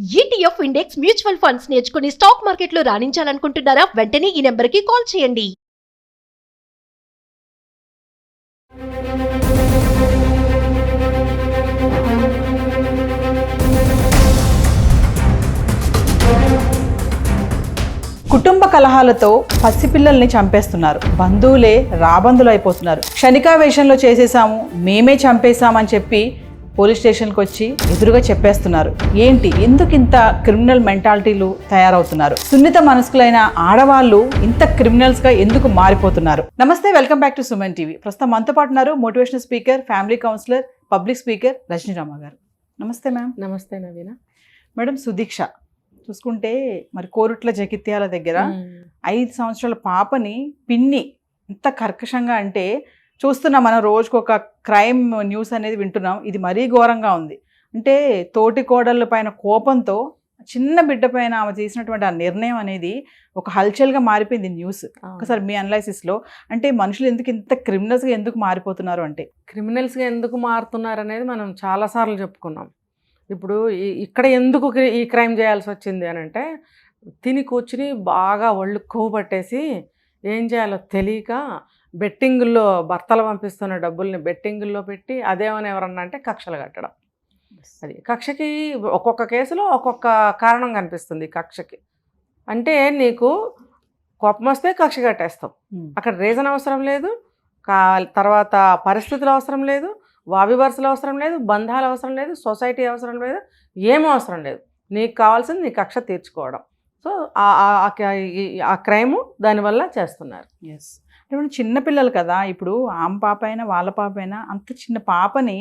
ETF index mutual funds నేర్చుకుని stock మార్కెట్లో రాణించాలనుకుంటున్నారా? వెంటనే ఈ నెంబర్కి కాల్ చేయండి. కుటుంబ కలహాలతో పసిపిల్లల్ని చంపేస్తున్నారు. బంధువులే రాబంధులు అయిపోతున్నారు. క్షణికావేశంలో చేసేసాము, మేమే చంపేశామని చెప్పి పోలీస్ స్టేషన్కి వచ్చి ఎదురుగా చెప్పేస్తున్నారు. ఏంటి, ఎందుకు ఇంత క్రిమినల్ మెంటాలిటీలు తయారవుతున్నారు? సున్నిత మనస్కులైన ఆడవాళ్ళు ఇంత క్రిమినల్స్గా ఎందుకు మారిపోతున్నారు? నమస్తే, welcome back to Suman TV. ప్రస్తుతం మనతో పాటు ఉన్నారు motivational speaker, family counsellor, public speaker Rajanirama గారు. నమస్తే మ్యామ్. నమస్తే నవీన. మేడం, సుదీక్ష చూసుకుంటే మరి కోరుట్ల జగిత్యాల దగ్గర 5 సంవత్సరాల పాపని పిన్ని ఎంత కర్కశంగా అంటే చూస్తున్నాం మనం. రోజుకు ఒక క్రైమ్ న్యూస్ అనేది వింటున్నాం. ఇది మరీ ఘోరంగా ఉంది. అంటే తోటి కోడళ్ళ పైన కోపంతో చిన్న బిడ్డ పైన ఆమె చేసినటువంటి ఆ నిర్ణయం అనేది ఒక హల్చల్గా మారిపోయింది న్యూస్. ఒకసారి మీ అనాలైసిస్లో అంటే మనుషులు ఎందుకు ఇంత క్రిమినల్స్గా ఎందుకు మారిపోతున్నారు? అంటే క్రిమినల్స్గా ఎందుకు మారుతున్నారు అనేది మనం చాలాసార్లు చెప్పుకున్నాం. ఇప్పుడు ఇక్కడ ఎందుకు ఈ క్రైమ్ చేయాల్సి వచ్చింది అని అంటే, తిని కూర్చుని బాగా ఒళ్ళు కొవ్వు పట్టేసి ఏం చేయాలో తెలియక బెట్టింగుల్లో భర్తలు పంపిస్తున్న డబ్బుల్ని బెట్టింగుల్లో పెట్టి అదేమని ఎవరన్నా అంటే కక్షలు కట్టడం. అది కక్షకి ఒక్కొక్క కేసులో ఒక్కొక్క కారణం కనిపిస్తుంది. కక్షకి అంటే నీకు కోపం వస్తే కక్ష కట్టేస్తావు. అక్కడ రీజన్ అవసరం లేదు, తర్వాత పరిస్థితులు అవసరం లేదు, వావివర్సలు అవసరం లేదు, బంధాలు అవసరం లేదు, సొసైటీ అవసరం లేదు, ఏమీ అవసరం లేదు. నీకు కావాల్సింది నీ కక్ష తీర్చుకోవడం. సో ఆ క్రైము దానివల్ల చేస్తున్నారు. ఎస్, అంటే చిన్నపిల్లలు కదా. ఇప్పుడు ఆమె పాప అయినా వాళ్ళ పాప అయినా అంత చిన్న పాపని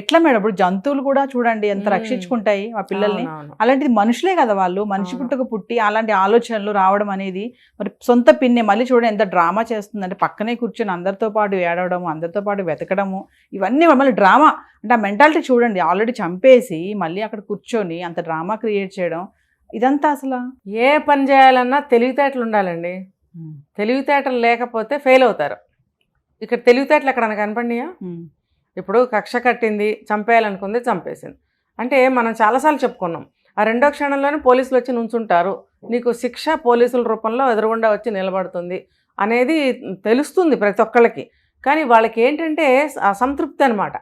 ఎట్లా మేడం? ఇప్పుడు జంతువులు కూడా చూడండి ఎంత రక్షించుకుంటాయి ఆ పిల్లల్ని. అలాంటిది మనుషులే కదా వాళ్ళు. మనిషి పుట్టుక పుట్టి అలాంటి ఆలోచనలు రావడం అనేది మరి సొంత పిన్నే మళ్ళీ చూడండి ఎంత డ్రామా చేస్తుంది. అంటే పక్కనే కూర్చొని అందరితో పాటు ఏడవడము, అందరితో పాటు వెతకడము, ఇవన్నీ మళ్ళీ డ్రామా. అంటే ఆ మెంటాలిటీ చూడండి. ఆల్రెడీ చంపేసి మళ్ళీ అక్కడ కూర్చొని అంత డ్రామా క్రియేట్ చేయడం, ఇదంతా అసలు ఏ పని చేయాలన్నా తెలివితేటలు ఉండాలండి. తెలివితేటలు లేకపోతే ఫెయిల్ అవుతారు. ఇక్కడ తెలివితేటలు ఎక్కడ కనపడినాయా? ఇప్పుడు కక్ష కట్టింది, చంపేయాలనుకుంది, చంపేసింది. అంటే మనం చాలాసార్లు చెప్పుకున్నాం, ఆ రెండో క్షణంలోనే పోలీసులు వచ్చి నుంచుంటారు, నీకు శిక్ష పోలీసుల రూపంలో ఎదురుగుండా వచ్చి నిలబడుతుంది అనేది తెలుస్తుంది ప్రతి ఒక్కళ్ళకి. కానీ వాళ్ళకి ఏంటంటే సంతృప్తి అనమాట.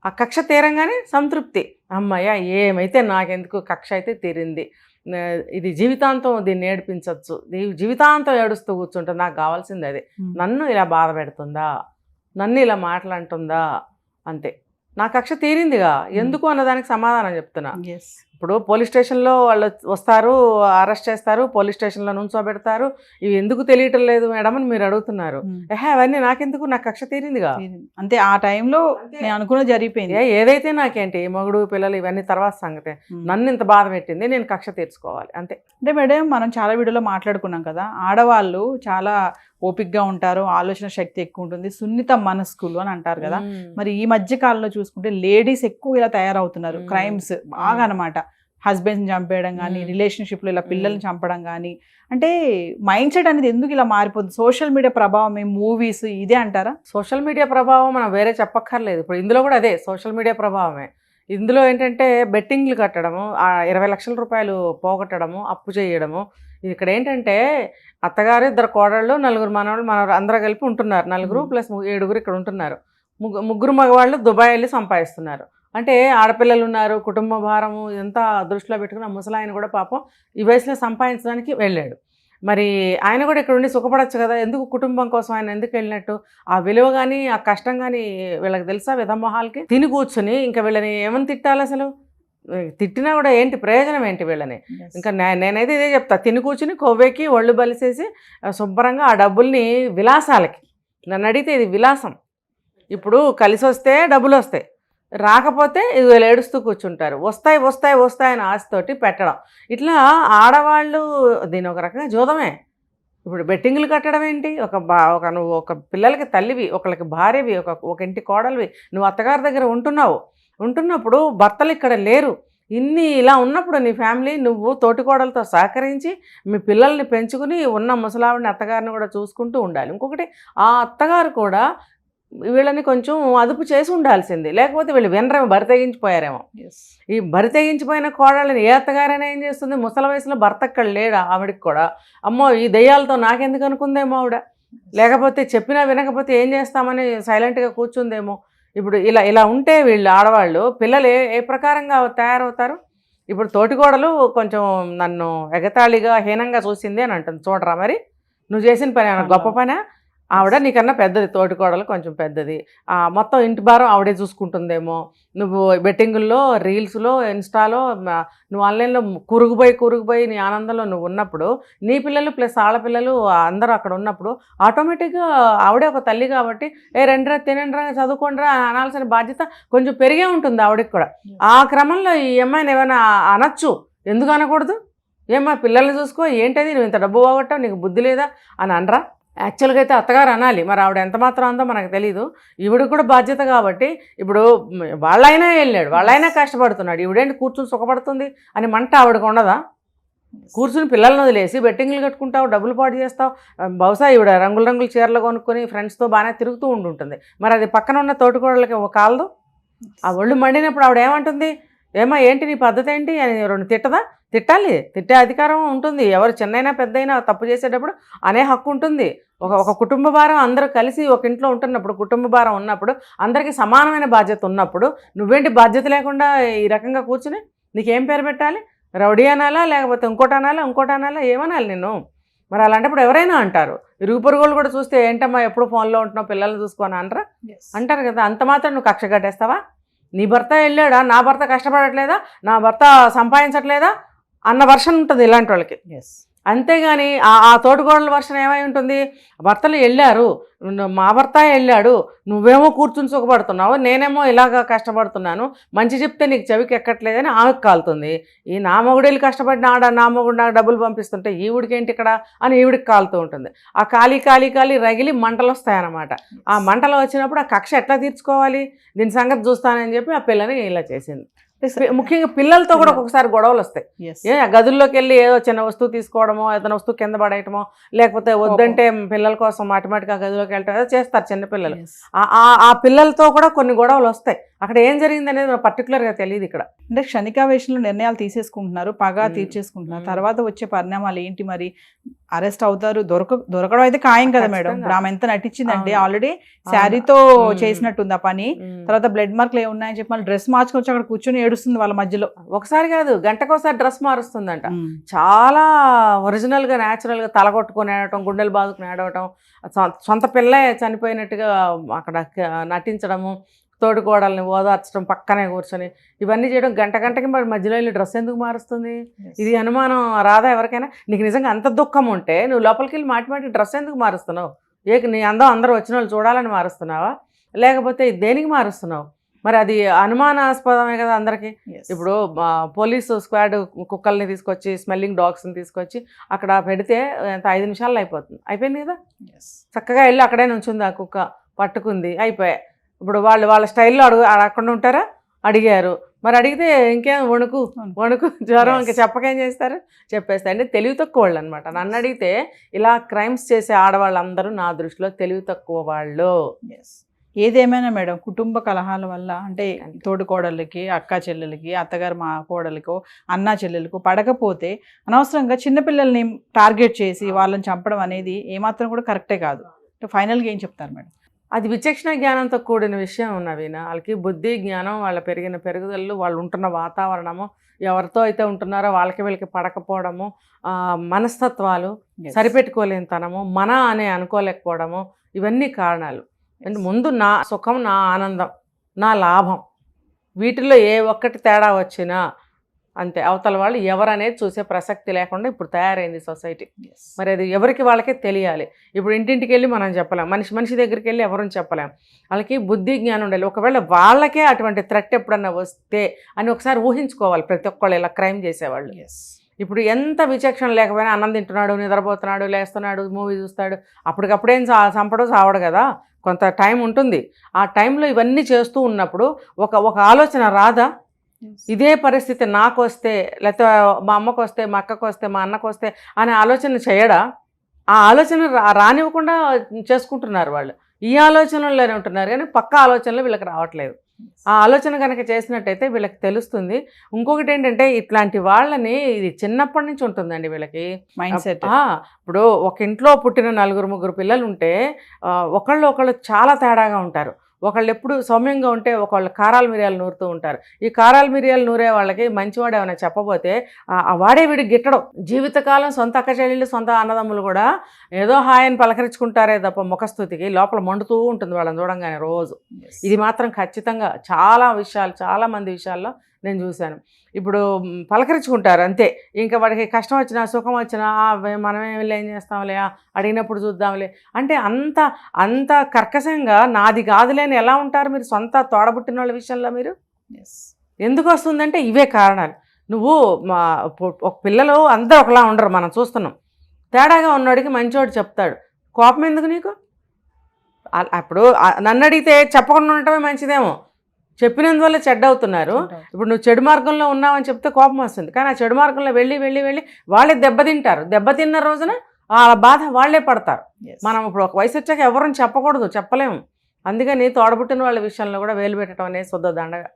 ఆ కక్ష తీరంగానే సంతృప్తి. అమ్మయ్య, ఏమైతే నాకెందుకు, కక్ష అయితే తీరింది, ఇది జీవితాంతం దీన్ని ఏడిపించవచ్చు, జీవితాంతం ఏడుస్తూ కూర్చుంటుంది, నాకు కావాల్సింది అదే. నన్ను ఇలా బాధ పెడుతుందా, నన్ను ఇలా మాట్లాడుతుందా, అంతే, నా కక్ష తీరిందిగా, ఎందుకు అన్నదానికి సమాధానం చెప్తున్నా. ఇప్పుడు పోలీస్ స్టేషన్లో వాళ్ళు వస్తారు, అరెస్ట్ చేస్తారు, పోలీస్ స్టేషన్లో నుంచోబెడతారు. ఇవి ఎందుకు తెలియటం లేదు మేడం అని మీరు అడుగుతున్నారు. అవన్నీ నాకెందుకు, నాకు కక్ష తీరిందిగా, అంతే. ఆ టైంలో నేను అనుకున్నది జరిగిపోయింది. ఏదైతే నాకేంటి, మగుడు పిల్లలు ఇవన్నీ తర్వాత సంగతే, నన్ను ఇంత బాధ పెట్టింది, నేను కక్ష తీర్చుకోవాలి, అంతే. అంటే మేడం, మనం చాలా వీడియోలో మాట్లాడుకున్నాం కదా, ఆడవాళ్ళు చాలా ఓపిక్గా ఉంటారు, ఆలోచన శక్తి ఎక్కువ ఉంటుంది, సున్నిత మనస్కులు అని అంటారు కదా. మరి ఈ మధ్య కాలంలో చూసుకుంటే లేడీస్ ఎక్కువ ఇలా తయారవుతున్నారు. క్రైమ్స్ బాగా అనమాట. హస్బెండ్ని చంపేయడం కానీ, రిలేషన్షిప్లో ఇలా పిల్లల్ని చంపడం కానీ. అంటే మైండ్ సెట్ అనేది ఎందుకు ఇలా మారిపోతుంది? సోషల్ మీడియా ప్రభావం, మూవీస్, ఇదే అంటారా? సోషల్ మీడియా ప్రభావం మనం వేరే చెప్పక్కర్లేదు. ఇప్పుడు ఇందులో కూడా అదే సోషల్ మీడియా ప్రభావమే. ఇందులో ఏంటంటే బెట్టింగ్లు కట్టడము, 20 లక్షల రూపాయలు పోగొట్టడము, అప్పు చేయడము. ఇక్కడ ఏంటంటే అత్తగారు, 2 కోడళ్ళు, 4 మనవాళ్ళు, అందరూ కలిపి ఉంటున్నారు. 4 ప్లస్ 7 ఇక్కడ ఉంటున్నారు. ముగ్గురు మగవాళ్ళు దుబాయ్ వెళ్ళి సంపాదిస్తున్నారు. అంటే ఆడపిల్లలు ఉన్నారు, కుటుంబ భారము ఇదంతా దృష్టిలో పెట్టుకుని ముసలాయన కూడా పాపం ఈ వయసులో సంపాదించడానికి వెళ్ళాడు. మరి ఆయన కూడా ఇక్కడ ఉండి సుఖపడచ్చు కదా, ఎందుకు కుటుంబం కోసం ఆయన ఎందుకు వెళ్ళినట్టు? ఆ విలువ కానీ ఆ కష్టం కానీ వీళ్ళకి తెలుసా? విధమొహాలకి తిని కూర్చొని ఇంకా వీళ్ళని ఏమని తిట్టాలి? అసలు తిట్టినా కూడా ఏంటి ప్రయోజనం ఏంటి వీళ్ళని? ఇంకా నేనైతే ఇదే చెప్తా, తిని కూర్చుని కొవ్వెక్కి ఒళ్ళు బలిసేసి శుభ్రంగా ఆ డబ్బుల్ని విలాసాలకి, నన్ను అడిగితే ఇది విలాసం. ఇప్పుడు కలిసి వస్తే డబ్బులు వస్తాయి, రాకపోతే వీళ్ళు ఏడుస్తూ కూర్చుంటారు. వస్తాయి వస్తాయి వస్తాయని ఆశతోటి పెట్టడం. ఇట్లా ఆడవాళ్ళు దీని ఒక రకంగా జూదమే. ఇప్పుడు బెట్టింగ్లు కట్టడం ఏంటి? నువ్వు ఒక పిల్లలకి తల్లివి, ఒకళ్ళకి భార్యవి, ఒక ఇంటి కోడలివి, నువ్వు అత్తగారి దగ్గర ఉంటున్నప్పుడు భర్తలు ఇక్కడ లేరు. ఇలా ఉన్నప్పుడు నీ ఫ్యామిలీ, నువ్వు తోటికోడలతో సహకరించి మీ పిల్లల్ని పెంచుకుని ఉన్న ముసలావిడిని, అత్తగారిని కూడా చూసుకుంటూ ఉండాలి. ఇంకొకటి, ఆ అత్తగారు కూడా వీళ్ళని కొంచెం అదుపు చేసి ఉండాల్సింది, లేకపోతే వీళ్ళు వినరేమో, బరి తెగించిపోయారేమో. ఈ బరి తెగించిపోయిన కోడళ్ళని ఏ అత్తగారైనా ఏం చేస్తుంది, ముసలి వయసులో భర్త అక్కడ లేడు ఆవిడకి కూడా, అమ్మో ఈ దెయ్యాలతో నాకెందుకు అనుకుందేమో ఆవిడ, లేకపోతే చెప్పినా వినకపోతే ఏం చేస్తామని సైలెంట్గా కూర్చుందేమో. ఇప్పుడు ఇలా ఇలా ఉంటే వీళ్ళు ఆడవాళ్ళు పిల్లలు ఏ ప్రకారంగా తయారవుతారు. ఇప్పుడు తోటికోడలు కొంచెం నన్ను ఎగతాళిగా హీనంగా చూసింది అని అంటుంది. చూడరా మరి నువ్వు చేసిన పని గొప్ప పనా, ఆవిడ నీకన్నా పెద్దది, తోటికోడలు కొంచెం పెద్దది, మొత్తం ఇంటి భారం ఆవిడే చూసుకుంటుందేమో. నువ్వు బెట్టింగుల్లో, రీల్స్లో, ఇన్స్టాలో, నువ్వు ఆన్లైన్లో కూరుకుపోయి నీ ఆనందంలో నువ్వు ఉన్నప్పుడు, నీ పిల్లలు ప్లస్ ఆడపిల్లలు అందరూ అక్కడ ఉన్నప్పుడు ఆటోమేటిక్గా ఆవిడే ఒక తల్లి కాబట్టి రెండురా తినండిరా చదువుకోండిరా అనాల్సిన బాధ్యత కొంచెం పెరిగే ఉంటుంది ఆవిడకి కూడా. ఆ క్రమంలో ఈ అమ్మాయిని ఏమైనా అనొచ్చు, ఎందుకు అనకూడదు, ఏమ్మా పిల్లల్ని చూసుకో, ఏంటది నువ్వు ఇంత డబ్బు పోగొట్టావు, నీకు బుద్ధి లేదా అని అనరా. యాక్చువల్గా అయితే అత్తగారు అనాలి, మరి ఆవిడ ఎంత మాత్రం అందో మనకు తెలీదు. ఈవిడికి కూడా బాధ్యత కాబట్టి, ఇప్పుడు వాళ్ళైనా వెళ్ళాడు, వాళ్ళైనా కష్టపడుతున్నాడు, ఈవిడేంటి కూర్చుని సుఖపడుతుంది అని మంట ఆవిడకు ఉండదా. కూర్చుని పిల్లల్ని వదిలేసి బెట్టింగ్లు కట్టుకుంటావు, డబ్బులు పాటు చేస్తావు, బహుశా ఈవిడ రంగుల రంగుల చీరలు కొనుక్కొని ఫ్రెండ్స్తో బాగానే తిరుగుతూ ఉంటుంటుంది. మరి అది పక్కన ఉన్న తోటికోడలకి ఒక కాలదు. ఆ ఒళ్ళు మండినప్పుడు ఆవిడ ఏమంటుంది, ఏమా ఏంటి నీ పద్ధతి ఏంటి అని రెండు తిట్టదా. తిట్టాలి, తిట్టే అధికారం ఉంటుంది, ఎవరు చిన్నైనా పెద్దయినా తప్పు చేసేటప్పుడు అనే హక్కు ఉంటుంది. ఒక కుటుంబ భారం అందరూ కలిసి ఒక ఇంట్లో ఉంటున్నప్పుడు, కుటుంబ భారం ఉన్నప్పుడు, అందరికీ సమానమైన బాధ్యత ఉన్నప్పుడు నువ్వేంటి బాధ్యత లేకుండా ఈ రకంగా కూర్చుని నీకేం పేరు పెట్టాలి, రౌడీ అనాలా, లేకపోతే ఇంకోటి అనాలా, ఏమనాలి నిన్ను. మరి అలాంటప్పుడు ఎవరైనా అంటారు. ఇరుగు పొరుగులు కూడా చూస్తే ఏంటమ్మా ఎప్పుడు ఫోన్లో ఉంటున్నావు, పిల్లల్ని చూసుకొని అనరా, అంటారు కదా. అంత మాత్రం నువ్వు కక్ష కట్టేస్తావా. నీ భర్త వెళ్ళాడా, నా భర్త కష్టపడట్లేదా, నా భర్త సంపాదించట్లేదా అన్న వర్షన్ ఉంటుంది ఇలాంటి వాళ్ళకి. అంతేగాని ఆ తోటికోడల వర్షన్ ఏమై ఉంటుంది, భర్తలు వెళ్ళారు, మా భర్త వెళ్ళాడు, నువ్వేమో కూర్చుని సుఖపడుతున్నావు, నేనేమో ఇలాగా కష్టపడుతున్నాను, మంచి చెప్తే నీకు చెవికి ఎక్కట్లేదని ఆమెకు కాలుతుంది. ఈ నా మొగుడేళ్ళు కష్టపడిన నా మొగుడు నాకు డబ్బులు పంపిస్తుంటే ఈవిడికేంటి ఇక్కడ అని ఈవిడికి కాలుతూ ఉంటుంది. ఆ కాలి రగిలి మంటలు వస్తాయన్నమాట. ఆ మంటలు వచ్చినప్పుడు ఆ కక్ష ఎట్లా తీర్చుకోవాలి, దీని సంగతి చూస్తానని చెప్పి ఆ పిల్లని ఇలా చేసింది. ముఖ్యంగా పిల్లలతో కూడా ఒక్కొక్కసారి గొడవలు వస్తాయి. గదుల్లోకి వెళ్ళి ఏదో చిన్న వస్తువు తీసుకోవడమో, ఏదైనా వస్తువు కింద పడేయటమో, లేకపోతే వద్దంటే పిల్లల కోసం మాటిమాటిగా గదిలోకి వెళ్ళటం ఏదో చేస్తారు చిన్నపిల్లలు. ఆ పిల్లలతో కూడా కొన్ని గొడవలు వస్తాయి. అక్కడ ఏం జరిగింది అనేది పర్టికులర్గా తెలియదు. ఇక్కడ అంటే క్షణికావేశంలో నిర్ణయాలు తీసేసుకుంటున్నారు, పగా తీర్చేసుకుంటున్నారు, తర్వాత వచ్చే పరిణామాలు ఏంటి, మరి అరెస్ట్ అవుతారు, దొరకడం అయితే ఖాయం కదా మేడం. ఇప్పుడు ఆమె ఎంత నటించిందంటే ఆల్రెడీ శారీతో చేసినట్టుంది ఆ పని, తర్వాత బ్లడ్ మార్క్లు ఏమున్నాయని చెప్పి మళ్ళీ డ్రెస్ మార్చుకొచ్చి అక్కడ కూర్చొని ఏడుస్తుంది వాళ్ళ మధ్యలో. ఒకసారి కాదు, గంటకోసారి డ్రెస్ మారుస్తుందంట. చాలా ఒరిజినల్గా న్యాచురల్గా తల కొట్టుకొని ఏడవటం, గుండెలు బాదుకుని ఏడవటం, సొంత పిల్లే చనిపోయినట్టుగా అక్కడ నటించడము, తోడుకోడల్ని ఓదార్చడం, పక్కనే కూర్చొని ఇవన్నీ చేయడం, గంటకి మరి మధ్యలో వెళ్ళి డ్రెస్ ఎందుకు మారుస్తుంది. ఇది అనుమానం రాదా ఎవరికైనా. నీకు నిజంగా అంత దుఃఖం ఉంటే నువ్వు లోపలికి వెళ్ళి మాటి డ్రెస్ ఎందుకు మారుస్తున్నావు. నీ అందం అందరూ వచ్చిన వాళ్ళు చూడాలని మారుస్తున్నావా, లేకపోతే దేనికి మారుస్తున్నావు. మరి అది అనుమానాస్పదమే కదా అందరికీ. ఇప్పుడు పోలీసు స్క్వాడ్ కుక్కల్ని తీసుకొచ్చి, స్మెల్లింగ్ డాగ్స్ని తీసుకొచ్చి అక్కడ పెడితే ఎంత 5 నిమిషాల్లో అయిపోయింది కదా. చక్కగా వెళ్ళి అక్కడే నుంచుంది, ఆ కుక్క పట్టుకుంది, అయిపోయాయి. ఇప్పుడు వాళ్ళ స్టైల్లో అక్కడ ఉంటారా, అడిగారు, మరి అడిగితే ఇంకేం వణుకు జ్వరం, ఇంకా చెప్పకేం చేస్తారు, చెప్పేస్తారు. అంటే తెలివి తక్కువ వాళ్ళు అనమాట. నన్ను అడిగితే ఇలా క్రైమ్స్ చేసే ఆడవాళ్ళందరూ నా దృష్టిలో తెలివి తక్కువ వాళ్ళు. ఏదేమైనా మేడం, కుటుంబ కలహాల వల్ల అంటే తోడుకోడళ్ళకి, అక్క చెల్లెలకి, అత్తగారు మా కోడలికో, అన్నా చెల్లెలకు పడకపోతే అనవసరంగా చిన్నపిల్లల్ని టార్గెట్ చేసి వాళ్ళని చంపడం అనేది ఏమాత్రం కూడా కరెక్టే కాదు. ఫైనల్గా ఏం చెప్తారు మేడం? అది విచక్షణ జ్ఞానంతో కూడిన విషయం ఉన్నవినా. వాళ్ళకి బుద్ధి జ్ఞానం, వాళ్ళ పెరిగిన పెరుగుదలలు, వాళ్ళు ఉంటున్న వాతావరణము, ఎవరితో అయితే ఉంటున్నారో వాళ్ళకి వీళ్ళకి పడకపోవడము, మనస్తత్వాలు, సరిపెట్టుకోలేనితనము, మన అనే అనుకోలేకపోవడము, ఇవన్నీ కారణాలు. అంటే ముందు నా సుఖం, నా ఆనందం, నా లాభం, వీటిలో ఏ ఒక్కటి తేడా వచ్చినా అంతే, అవతల వాళ్ళు ఎవరనేది చూసే ప్రసక్తి లేకుండా ఇప్పుడు తయారైంది సొసైటీ. మరి అది ఎవరికి వాళ్ళకే తెలియాలి. ఇప్పుడు ఇంటింటికి వెళ్ళి మనం చెప్పలేం, మనిషి దగ్గరికి వెళ్ళి ఎవరని చెప్పలేం. వాళ్ళకి బుద్ధి జ్ఞానం ఉండాలి. ఒకవేళ వాళ్ళకే అటువంటి థ్రెట్ ఎప్పుడన్నా వస్తే అని ఒకసారి ఊహించుకోవాలి ప్రతి ఒక్కళ్ళు ఇలా క్రైమ్ చేసేవాళ్ళు. ఇప్పుడు ఎంత విచక్షణ లేకపోయినా అన్నం తింటున్నాడు, నిద్రపోతున్నాడు, లేస్తున్నాడు, మూవీ చూస్తాడు, అప్పటికప్పుడేం చంపడు సావడు కదా, కొంత టైం ఉంటుంది. ఆ టైంలో ఇవన్నీ చేస్తూ ఉన్నప్పుడు ఒక ఆలోచన రాదా, ఇదే పరిస్థితి నాకు వస్తే, లేకపోతే మా అమ్మకు వస్తే, మా అక్కకు వస్తే, మా అన్నకు వస్తే అనే ఆలోచన చేయడా. ఆ ఆలోచన రానివ్వకుండా చేసుకుంటున్నారు వాళ్ళు. ఈ ఆలోచనలోనే ఉంటున్నారు కానీ పక్క ఆలోచనలు వీళ్ళకి రావట్లేదు. ఆ ఆలోచన కనుక చేసినట్టయితే వీళ్ళకి తెలుస్తుంది. ఇంకొకటి ఏంటంటే ఇట్లాంటి వాళ్ళని ఇది చిన్నప్పటి నుంచి ఉంటుందండి వీళ్ళకి మైండ్ సెట్. ఇప్పుడు ఒక ఇంట్లో పుట్టిన 4-3 పిల్లలు ఉంటే ఒకళ్ళు చాలా తేడాగా ఉంటారు. ఒకళ్ళు ఎప్పుడు సౌమ్యంగా ఉంటే ఒకళ్ళు కారాలు మిరియాలు నూరుతూ ఉంటారు. ఈ కారాలు మిరియాలు నూరే వాళ్ళకి మంచివాడు ఏమైనా చెప్పబోతే వాడే వీడికి గిట్టడం. జీవితకాలం సొంత అక్క చెల్లెళ్ళు సొంత అన్నదమ్ములు కూడా ఏదో హాయని పలకరించుకుంటారే తప్ప ముఖస్థుతికి లోపల మండుతూ ఉంటుంది వాళ్ళని చూడంగానే రోజు. ఇది మాత్రం ఖచ్చితంగా చాలా మంది విషయాల్లో నేను చూశాను. ఇప్పుడు పలకరించుకుంటారు అంతే. ఇంకా వాడికి కష్టం వచ్చినా సుఖం వచ్చినా మనమే వెళ్ళి ఏం చేస్తాంలే, అడిగినప్పుడు చూద్దాంలే అంటే అంత కర్కశంగా నాది కాదులే అని ఎలా ఉంటారు మీరు సొంత తోడబుట్టిన వాళ్ళ విషయంలో? మీరు ఎందుకు వస్తుందంటే ఇవే కారణాలు. నువ్వు ఒక పిల్లలు అందరూ ఒకలా ఉండరు, మనం చూస్తున్నాం. తేడాగా ఉన్నవాడికి మంచివాడు చెప్తాడు, కోపం ఎందుకు నీకు? అప్పుడు నన్ను అడిగితే చెప్పకుండా ఉండటమే మంచిదేమో, చెప్పినందువల్ల చెడ్డ అవుతున్నారు. ఇప్పుడు నువ్వు చెడు మార్గంలో ఉన్నావని చెప్తే కోపం వస్తుంది, కానీ ఆ చెడు మార్గంలో వెళ్ళి వాళ్ళే దెబ్బతింటారు. దెబ్బతిన్న రోజున ఆ బాధ వాళ్ళే పడతారు. మనం ఇప్పుడు ఒక వయసు వచ్చాక ఎవరిని చెప్పకూడదు, చెప్పలేము. అందుకని తోడబుట్టిన వాళ్ళ విషయంలో కూడా వేలు పెట్టడం అనేది శుద్ధ దండగా.